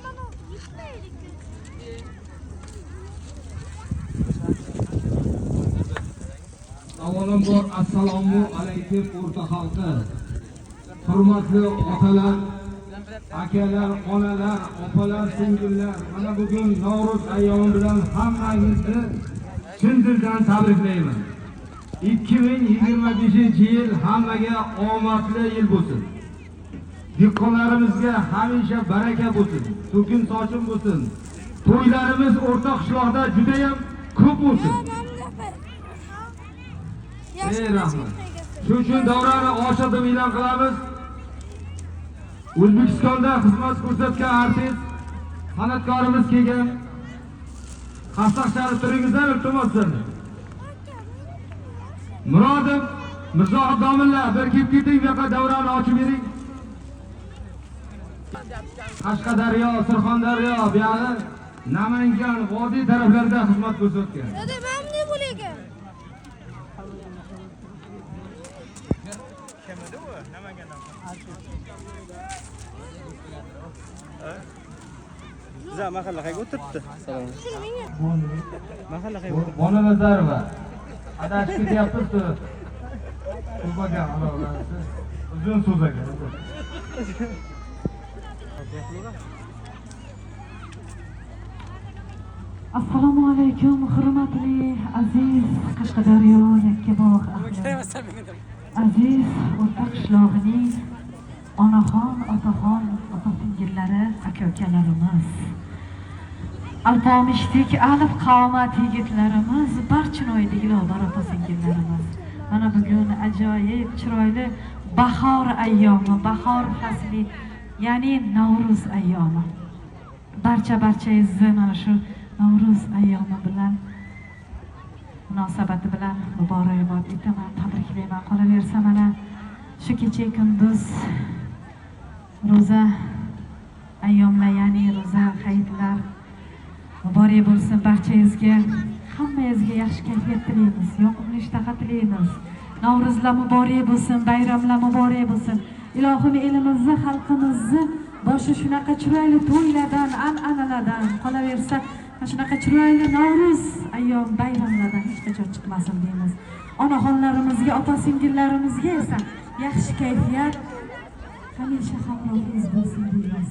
Mana gitmaylik. Avvalambor assalomu alaykum o'rta xalqi. Hurmatli otalar, akalar, onalar, opalar, singillar, mana bugun Navro'z ayyomi bilan hammangizni chin dildan tabriklayman. 2025-yil hammaga omadli yil bo'lsin. Dehqonlarimizga hamisha baraka bo'lsin, to'kin sochim bo'lsin. To'ylarimiz o'rta qishloqda juda ham ko'p bo'lsin. Rahmat. Shu uchun davrani ochiq deb e'lon qilamiz. O'zbekistonda xizmat ko'rsatgan artist, san'atkorimiz kelgan. Qassoq sharif turingizlar, iltimos sizlarni. Murodov Mirzohid domilla bir kelib keting, bu yoqqa davrani ochib bering. Qashqadaryo, Surxondaryo, bu yoqda Namangan, vodiy taraflarida xizmat ko'rsatgan. Dada, men ne bo'lagan? Biza mahalla qayga o'tiribdi? Salom. Mahalla qayga o'tiribdi? Bona Nazarova. Adashib ketyapsiz-ku. O'zbagan aloqasi. Uzun so'z ekan. Assalomu alaykum, hurmatli aziz Qashqadaryo Yakkabog' ahli. Aziz o'rta qishlog'ining onaxon, otaxon, opa-singillari, aka-ukalarimiz. Alpomishdek alif qomat yigitlarimiz, Barchinoy dilobar opa-singillarimiz. Mana bugun ajoyib chiroyli bahor ayyomi, bahor fasli, ya'ni Navro'z ayyomi. Barchangizni mana shu Navro'z ayyomi bilan munosabati bilan muborakbod etaman, tabriklayman. Qolaversa mana shu kecha kunduz ro'za ayyomlar, ya'ni ro'za hayitlar muborak bo'lsin barchangizga. Hammangizga yaxshi kayfiyat tilaymiz, yoqimli ishtaha tilaymiz. Navro'zlar muborak bo'lsin, bayramlar muborak bo'lsin. Ilohim elimizni, xalqimizni boshi shunaqa chiroyli to'ylardan, an'analardan, qolaversa shunaqa chiroyli Navro'z ayyom bayramlardan hech qachon chiqmasin deymiz. Onaxonlarimizga, opa-singillarimizga esa yaxshi kayfiyat hamisha hamrohingiz bo'lsin deymiz.